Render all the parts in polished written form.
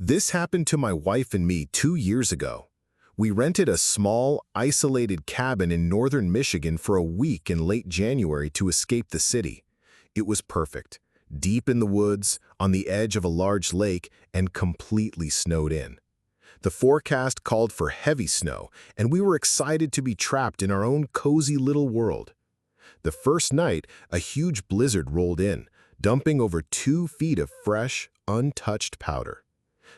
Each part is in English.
This happened to my wife and me 2 years ago. We rented a small, isolated cabin in northern Michigan for a week in late January to escape the city. It was perfect, deep in the woods, on the edge of a large lake, and completely snowed in. The forecast called for heavy snow, and we were excited to be trapped in our own cozy little world. The first night, a huge blizzard rolled in, dumping over 2 feet of fresh, untouched powder.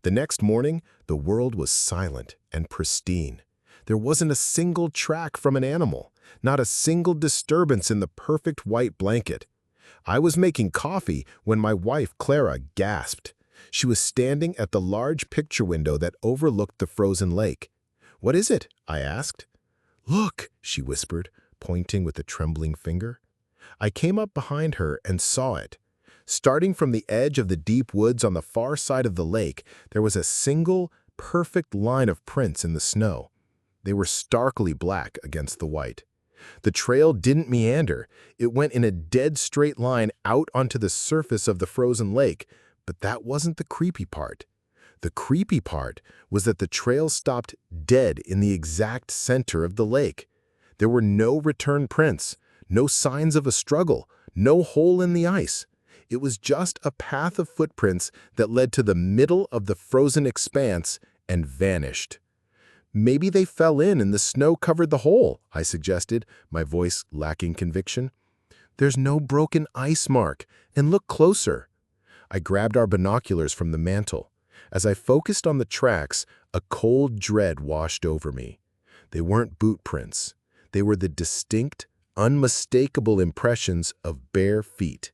The next morning, the world was silent and pristine. There wasn't a single track from an animal, not a single disturbance in the perfect white blanket. I was making coffee when my wife, Clara, gasped. She was standing at the large picture window that overlooked the frozen lake. "What is it?" I asked. "Look," she whispered, pointing with a trembling finger. I came up behind her and saw it. Starting from the edge of the deep woods on the far side of the lake, there was a single, perfect line of prints in the snow. They were starkly black against the white. The trail didn't meander. It went in a dead straight line out onto the surface of the frozen lake, but that wasn't the creepy part. The creepy part was that the trail stopped dead in the exact center of the lake. There were no return prints, no signs of a struggle, no hole in the ice. It was just a path of footprints that led to the middle of the frozen expanse and vanished. "Maybe they fell in and the snow covered the hole," I suggested, my voice lacking conviction. "There's no broken ice mark, and look closer." I grabbed our binoculars from the mantel. As I focused on the tracks, a cold dread washed over me. They weren't boot prints. They were the distinct, unmistakable impressions of bare feet.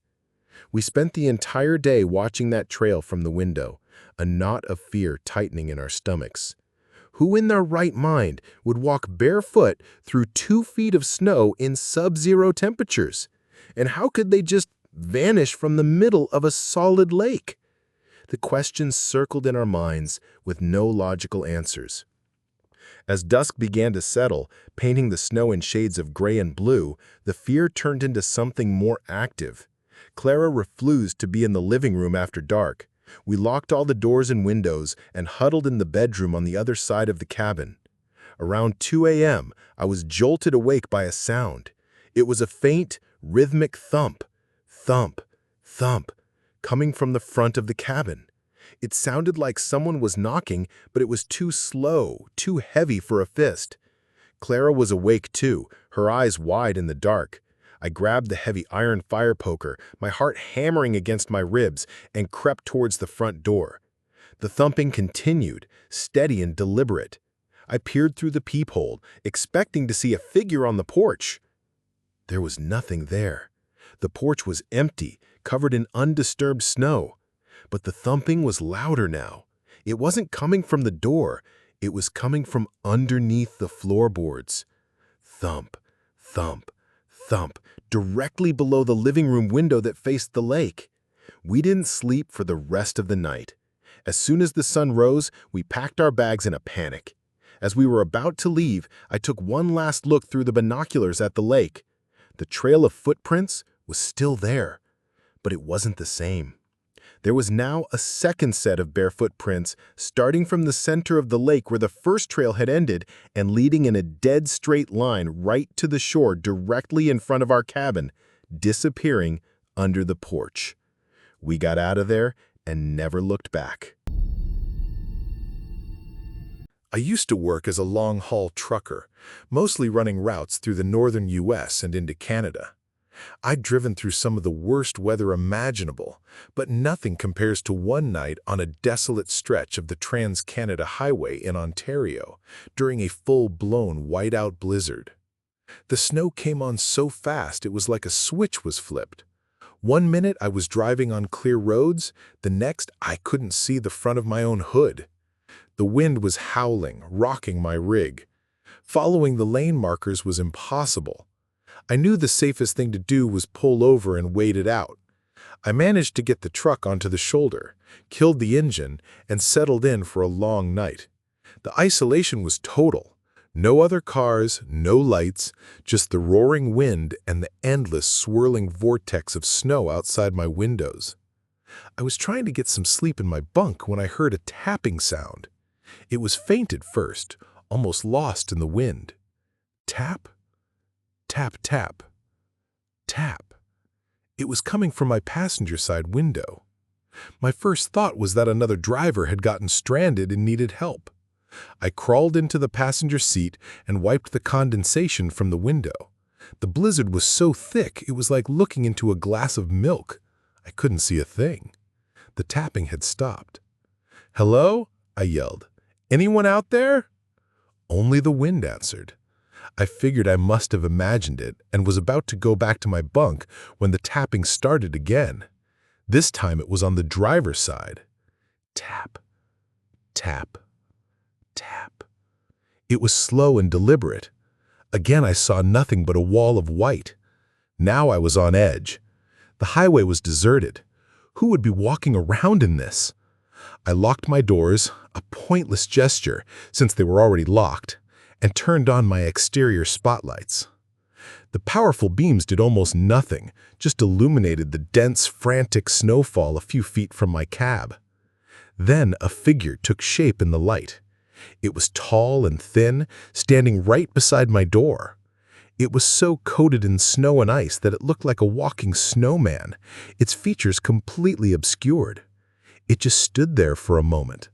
We spent the entire day watching that trail from the window, a knot of fear tightening in our stomachs. Who in their right mind would walk barefoot through 2 feet of snow in sub-zero temperatures? And how could they just vanish from the middle of a solid lake? The questions circled in our minds with no logical answers. As dusk began to settle, painting the snow in shades of gray and blue, the fear turned into something more active. Clara refused to be in the living room after dark. We locked all the doors and windows and huddled in the bedroom on the other side of the cabin. Around 2 a.m., I was jolted awake by a sound. It was a faint, rhythmic thump, thump, thump, coming from the front of the cabin. It sounded like someone was knocking, but it was too slow, too heavy for a fist. Clara was awake too, her eyes wide in the dark. I grabbed the heavy iron fire poker, my heart hammering against my ribs, and crept towards the front door. The thumping continued, steady and deliberate. I peered through the peephole, expecting to see a figure on the porch. There was nothing there. The porch was empty, covered in undisturbed snow. But the thumping was louder now. It wasn't coming from the door. It was coming from underneath the floorboards. Thump, thump, thump, directly below the living room window that faced the lake. We didn't sleep for the rest of the night. As soon as the sun rose, we packed our bags in a panic. As we were about to leave, I took one last look through the binoculars at the lake. The trail of footprints was still there, but it wasn't the same. There was now a second set of bare footprints, starting from the center of the lake where the first trail had ended and leading in a dead straight line right to the shore directly in front of our cabin, disappearing under the porch. We got out of there and never looked back. I used to work as a long-haul trucker, mostly running routes through the northern U.S. and into Canada. I'd driven through some of the worst weather imaginable, but nothing compares to one night on a desolate stretch of the Trans-Canada Highway in Ontario during a full-blown whiteout blizzard. The snow came on so fast it was like a switch was flipped. One minute I was driving on clear roads, the next I couldn't see the front of my own hood. The wind was howling, rocking my rig. Following the lane markers was impossible. I knew the safest thing to do was pull over and wait it out. I managed to get the truck onto the shoulder, killed the engine, and settled in for a long night. The isolation was total. No other cars, no lights, just the roaring wind and the endless swirling vortex of snow outside my windows. I was trying to get some sleep in my bunk when I heard a tapping sound. It was faint at first, almost lost in the wind. Tap, tap, tap, tap. It was coming from my passenger side window. My first thought was that another driver had gotten stranded and needed help. I crawled into the passenger seat and wiped the condensation from the window. The blizzard was so thick it was like looking into a glass of milk. I couldn't see a thing. The tapping had stopped. "Hello?" I yelled. "Anyone out there?" Only the wind answered. I figured I must have imagined it and was about to go back to my bunk when the tapping started again. This time it was on the driver's side. Tap, tap, tap. It was slow and deliberate. Again I saw nothing but a wall of white. Now I was on edge. The highway was deserted. Who would be walking around in this? I locked my doors, a pointless gesture since they were already locked, and turned on my exterior spotlights. The powerful beams did almost nothing, just illuminated the dense, frantic snowfall a few feet from my cab. Then a figure took shape in the light. It was tall and thin, standing right beside my door. It was so coated in snow and ice that it looked like a walking snowman, its features completely obscured. It just stood there for a moment.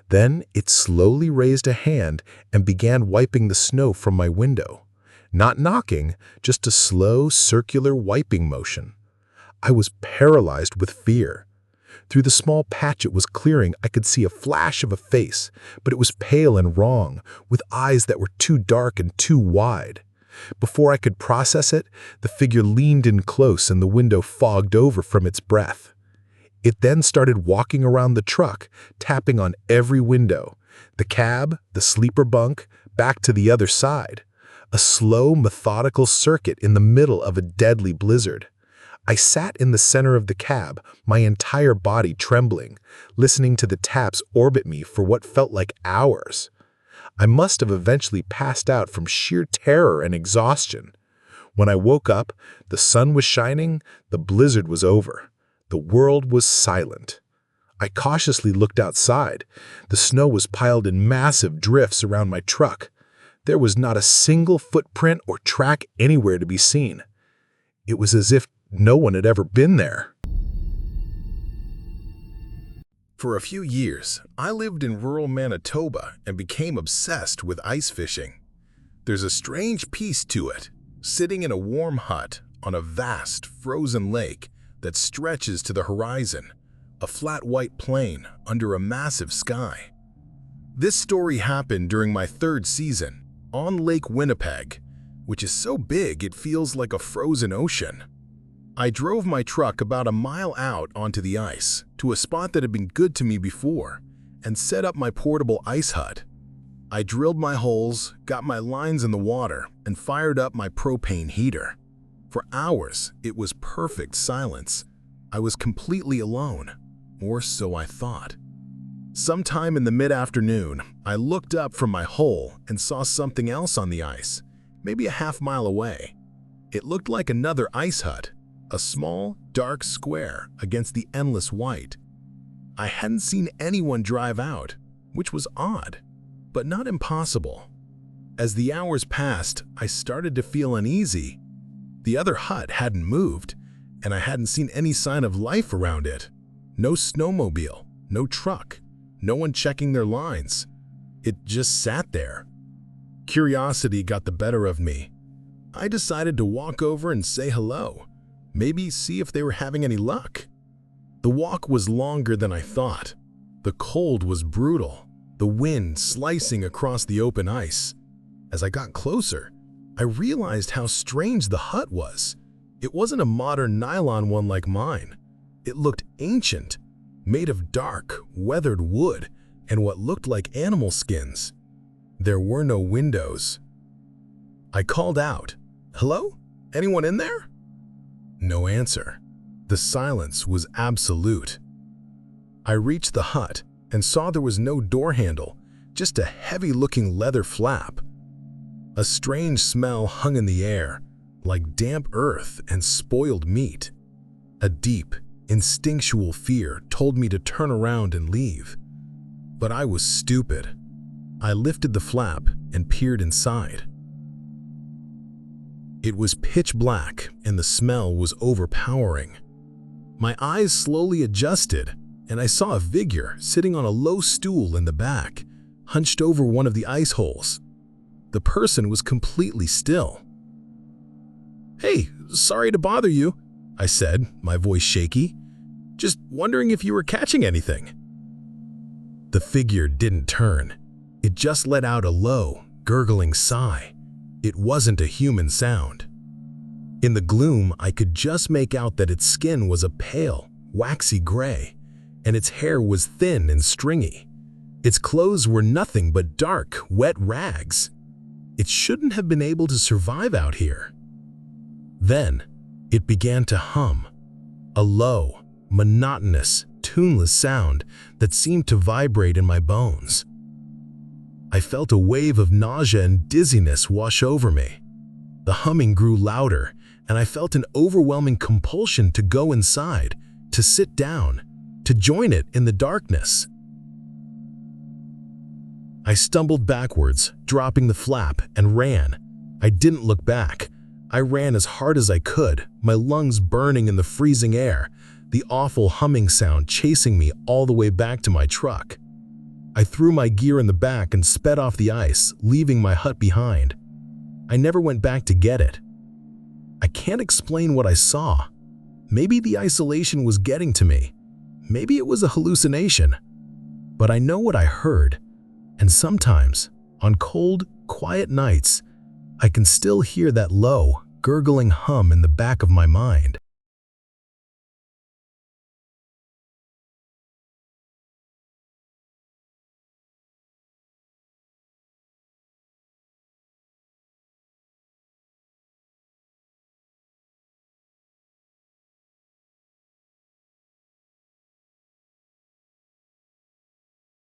Then it slowly raised a hand and began wiping the snow from my window. Not knocking, just a slow, circular wiping motion. I was paralyzed with fear. Through the small patch it was clearing, I could see a flash of a face, but it was pale and wrong, with eyes that were too dark and too wide. Before I could process it, the figure leaned in close and the window fogged over from its breath. It then started walking around the truck, tapping on every window, the cab, the sleeper bunk, back to the other side. A slow, methodical circuit in the middle of a deadly blizzard. I sat in the center of the cab, my entire body trembling, listening to the taps orbit me for what felt like hours. I must have eventually passed out from sheer terror and exhaustion. When I woke up, the sun was shining, the blizzard was over. The world was silent. I cautiously looked outside. The snow was piled in massive drifts around my truck. There was not a single footprint or track anywhere to be seen. It was as if no one had ever been there. For a few years, I lived in rural Manitoba and became obsessed with ice fishing. There's a strange peace to it, sitting in a warm hut on a vast, frozen lake that stretches to the horizon, a flat white plain under a massive sky. This story happened during my third season, on Lake Winnipeg, which is so big it feels like a frozen ocean. I drove my truck about a mile out onto the ice, to a spot that had been good to me before, and set up my portable ice hut. I drilled my holes, got my lines in the water, and fired up my propane heater. For hours, it was perfect silence. I was completely alone, or so I thought. Sometime in the mid-afternoon, I looked up from my hole and saw something else on the ice, maybe a half-mile away. It looked like another ice hut, a small, dark square against the endless white. I hadn't seen anyone drive out, which was odd, but not impossible. As the hours passed, I started to feel uneasy. The other hut hadn't moved, and I hadn't seen any sign of life around it. No snowmobile, no truck, no one checking their lines. It just sat there. Curiosity got the better of me. I decided to walk over and say hello, maybe see if they were having any luck. The walk was longer than I thought. The cold was brutal, the wind slicing across the open ice. As I got closer, I realized how strange the hut was. It wasn't a modern nylon one like mine. It looked ancient, made of dark, weathered wood and what looked like animal skins. There were no windows. I called out, "Hello? Anyone in there?" No answer. The silence was absolute. I reached the hut and saw there was no door handle, just a heavy-looking leather flap. A strange smell hung in the air, like damp earth and spoiled meat. A deep, Instinctual fear told me to turn around and leave. But I was stupid. I lifted the flap and peered inside. It was pitch black and the smell was overpowering. My eyes slowly adjusted and I saw a figure sitting on a low stool in the back, hunched over one of the ice holes. The person was completely still. "Hey, sorry to bother you," I said, my voice shaky. "Just wondering if you were catching anything." The figure didn't turn. It just let out a low, gurgling sigh. It wasn't a human sound. In the gloom, I could just make out that its skin was a pale, waxy gray, and its hair was thin and stringy. Its clothes were nothing but dark, wet rags. It shouldn't have been able to survive out here. Then, it began to hum, a low, monotonous, tuneless sound that seemed to vibrate in my bones. I felt a wave of nausea and dizziness wash over me. The humming grew louder, and I felt an overwhelming compulsion to go inside, to sit down, to join it in the darkness. I stumbled backwards, dropping the flap, and ran. I didn't look back. I ran as hard as I could, my lungs burning in the freezing air, the awful humming sound chasing me all the way back to my truck. I threw my gear in the back and sped off the ice, leaving my hut behind. I never went back to get it. I can't explain what I saw. Maybe the isolation was getting to me. Maybe it was a hallucination. But I know what I heard, and sometimes, on cold, quiet nights, I can still hear that low, gurgling hum in the back of my mind.